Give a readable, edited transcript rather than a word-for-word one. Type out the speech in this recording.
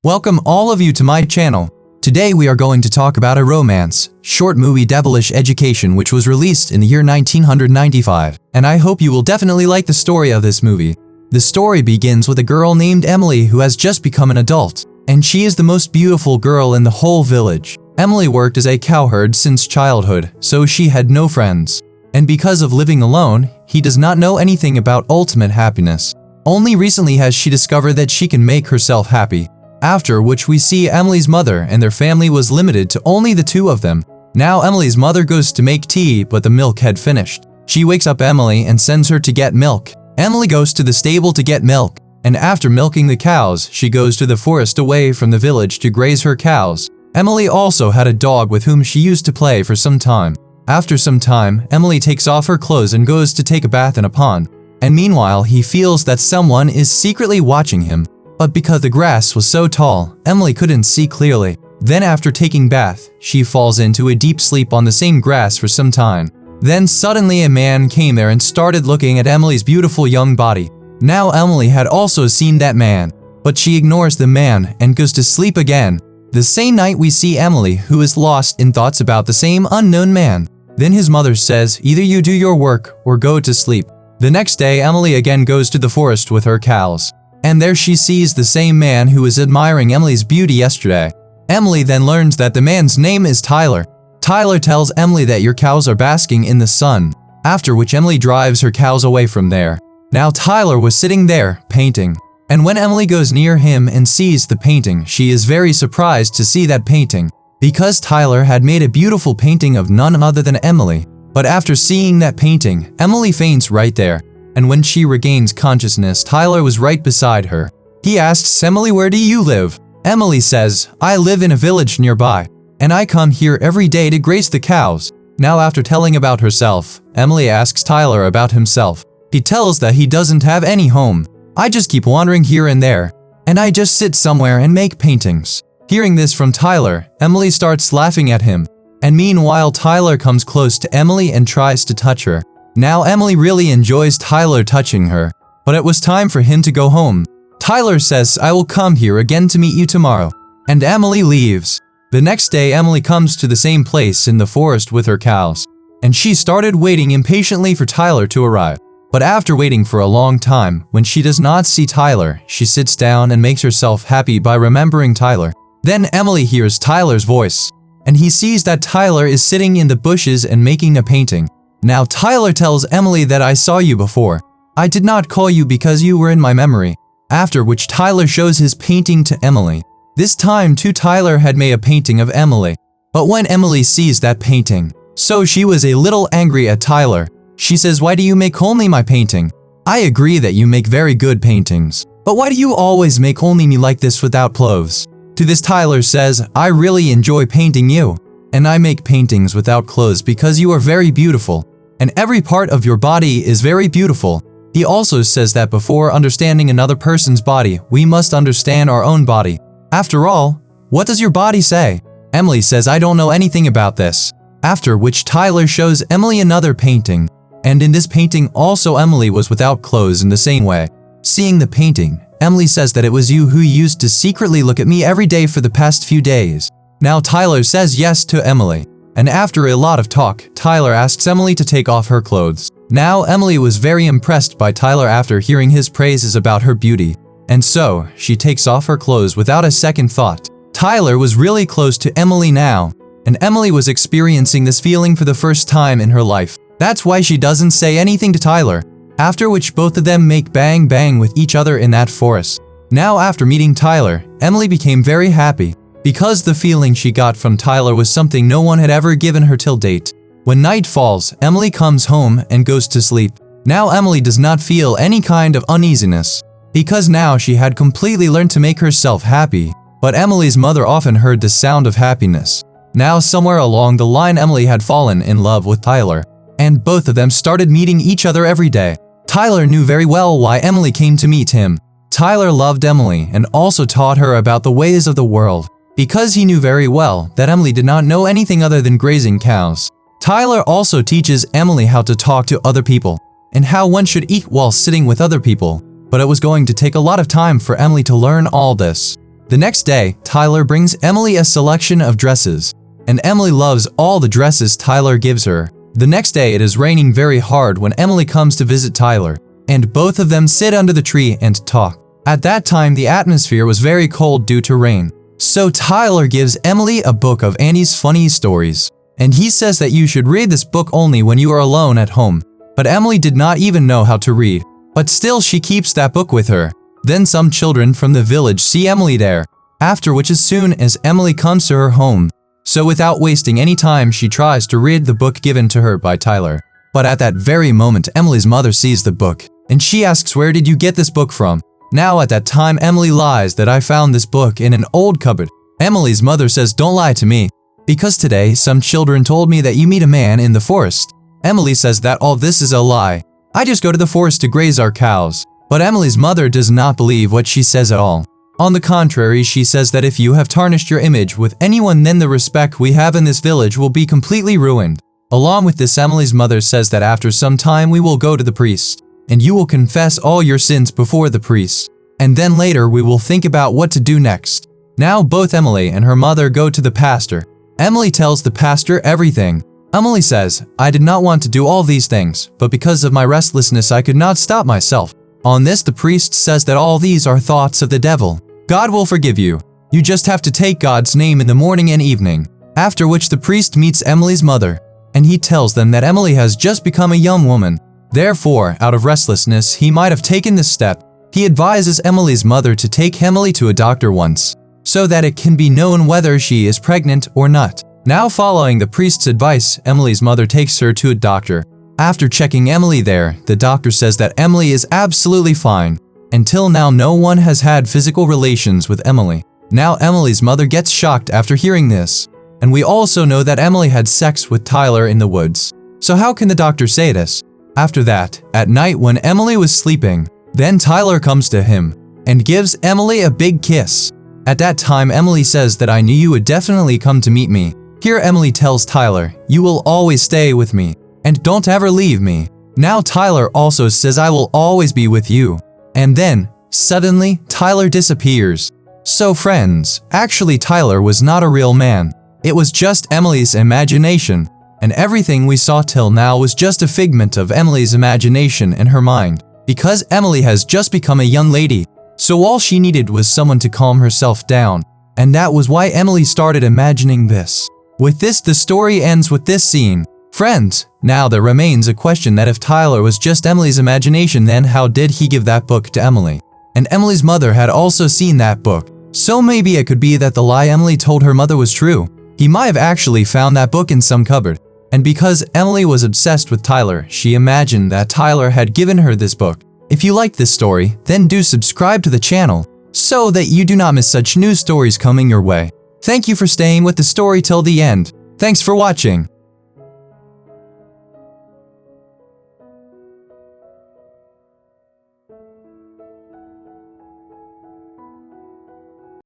Welcome all of you to my channel. Today we are going to talk about a romance, short movie Devilish Education, which was released in the year 1995. And I hope you will definitely like the story of this movie. The story begins with a girl named Emily who has just become an adult. And she is the most beautiful girl in the whole village. Emily worked as a cowherd since childhood, so she had no friends. And because of living alone, he does not know anything about ultimate happiness. Only recently has she discovered that she can make herself happy. After which we see Emily's mother and their family was limited to only the two of them. Now Emily's mother goes to make tea, but the milk had finished. She wakes up Emily and sends her to get milk. Emily goes to the stable to get milk, and after milking the cows, she goes to the forest away from the village to graze her cows. Emily also had a dog with whom she used to play for some time. After some time, Emily takes off her clothes and goes to take a bath in a pond. And meanwhile, he feels that someone is secretly watching him. But because the grass was so tall, Emily couldn't see clearly. Then after taking bath, she falls into a deep sleep on the same grass for some time. Then suddenly a man came there and started looking at Emily's beautiful young body. Now Emily had also seen that man, but she ignores the man and goes to sleep again. The same night we see Emily, who is lost in thoughts about the same unknown man. Then his mother says, either you do your work or go to sleep. The next day, Emily again goes to the forest with her cows. And there she sees the same man who was admiring Emily's beauty yesterday. Emily then learns that the man's name is Tyler. Tyler tells Emily that your cows are basking in the sun, after which Emily drives her cows away from there. Now Tyler was sitting there, painting. And when Emily goes near him and sees the painting, she is very surprised to see that painting, because Tyler had made a beautiful painting of none other than Emily. But after seeing that painting, Emily faints right there. And when she regains consciousness, Tyler was right beside her. He asks Emily, where do you live? Emily says, I live in a village nearby, and I come here every day to graze the cows. Now after telling about herself, Emily asks Tyler about himself. He tells that he doesn't have any home. I just keep wandering here and there, and I just sit somewhere and make paintings. Hearing this from Tyler, Emily starts laughing at him. And meanwhile, Tyler comes close to Emily and tries to touch her. Now Emily really enjoys Tyler touching her, but it was time for him to go home. Tyler says, I will come here again to meet you tomorrow. And Emily leaves. The next day, Emily comes to the same place in the forest with her cows. And she started waiting impatiently for Tyler to arrive. But after waiting for a long time, when she does not see Tyler, she sits down and makes herself happy by remembering Tyler. Then Emily hears Tyler's voice, and he sees that Tyler is sitting in the bushes and making a painting. Now Tyler tells Emily that I saw you before. I did not call you because you were in my memory. After which Tyler shows his painting to Emily. This time too Tyler had made a painting of Emily. But when Emily sees that painting, so she was a little angry at Tyler. She says, why do you make only my painting? I agree that you make very good paintings. But why do you always make only me like this without clothes? To this Tyler says, I really enjoy painting you. And I make paintings without clothes because you are very beautiful. And every part of your body is very beautiful. He also says that before understanding another person's body, we must understand our own body. After all, what does your body say? Emily says, I don't know anything about this. After which Tyler shows Emily another painting. And in this painting also Emily was without clothes in the same way. Seeing the painting, Emily says that it was you who used to secretly look at me every day for the past few days. Now Tyler says yes to Emily. And after a lot of talk, Tyler asks Emily to take off her clothes. Now Emily was very impressed by Tyler after hearing his praises about her beauty. And so, she takes off her clothes without a second thought. Tyler was really close to Emily now, and Emily was experiencing this feeling for the first time in her life. That's why she doesn't say anything to Tyler. After which both of them make bang bang with each other in that forest. Now after meeting Tyler, Emily became very happy. Because the feeling she got from Tyler was something no one had ever given her till date. When night falls, Emily comes home and goes to sleep. Now Emily does not feel any kind of uneasiness, because now she had completely learned to make herself happy. But Emily's mother often heard the sound of happiness. Now somewhere along the line, Emily had fallen in love with Tyler, and both of them started meeting each other every day. Tyler knew very well why Emily came to meet him. Tyler loved Emily and also taught her about the ways of the world. Because he knew very well that Emily did not know anything other than grazing cows. Tyler also teaches Emily how to talk to other people and how one should eat while sitting with other people. But it was going to take a lot of time for Emily to learn all this. The next day, Tyler brings Emily a selection of dresses, and Emily loves all the dresses Tyler gives her. The next day it is raining very hard when Emily comes to visit Tyler, and both of them sit under the tree and talk. At that time the atmosphere was very cold due to rain. So Tyler gives Emily a book of Annie's funny stories, and he says that you should read this book only when you are alone at home. But Emily did not even know how to read, but still she keeps that book with her. Then some children from the village see Emily there, after which as soon as Emily comes to her home, so without wasting any time she tries to read the book given to her by Tyler. But at that very moment Emily's mother sees the book, and she asks, "Where did you get this book from?" Now at that time Emily lies that I found this book in an old cupboard. Emily's mother says, "Don't lie to me, because today some children told me that you meet a man in the forest." Emily says that all this is a lie. "I just go to the forest to graze our cows." But Emily's mother does not believe what she says at all. On the contrary, she says that if you have tarnished your image with anyone, then the respect we have in this village will be completely ruined. Along with this, Emily's mother says that after some time we will go to the priest, and you will confess all your sins before the priest, and then later we will think about what to do next. Now both Emily and her mother go to the pastor. Emily tells the pastor everything. Emily says, "I did not want to do all these things, but because of my restlessness I could not stop myself." On this the priest says that all these are thoughts of the devil. God will forgive you. You just have to take God's name in the morning and evening. After which the priest meets Emily's mother, and he tells them that Emily has just become a young woman. Therefore, out of restlessness, he might have taken this step. He advises Emily's mother to take Emily to a doctor once, so that it can be known whether she is pregnant or not. Now following the priest's advice, Emily's mother takes her to a doctor. After checking Emily there, the doctor says that Emily is absolutely fine. Until now no one has had physical relations with Emily. Now Emily's mother gets shocked after hearing this. And we also know that Emily had sex with Tyler in the woods. So how can the doctor say this? After that, at night when Emily was sleeping, then Tyler comes to him and gives Emily a big kiss. At that time Emily says that I knew you would definitely come to meet me. Here Emily tells Tyler, "You will always stay with me, and don't ever leave me." Now Tyler also says, "I will always be with you." And then, suddenly, Tyler disappears. So friends, actually Tyler was not a real man. It was just Emily's imagination, and everything we saw till now was just a figment of Emily's imagination in her mind. Because Emily has just become a young lady, so all she needed was someone to calm herself down, and that was why Emily started imagining this. With this, the story ends with this scene. Friends, now there remains a question that if Tyler was just Emily's imagination, then how did he give that book to Emily? And Emily's mother had also seen that book, so maybe it could be that the lie Emily told her mother was true. He might have actually found that book in some cupboard, and because Emily was obsessed with Tyler, she imagined that Tyler had given her this book. If you like this story, then do subscribe to the channel, so that you do not miss such new stories coming your way. Thank you for staying with the story till the end. Thanks for watching.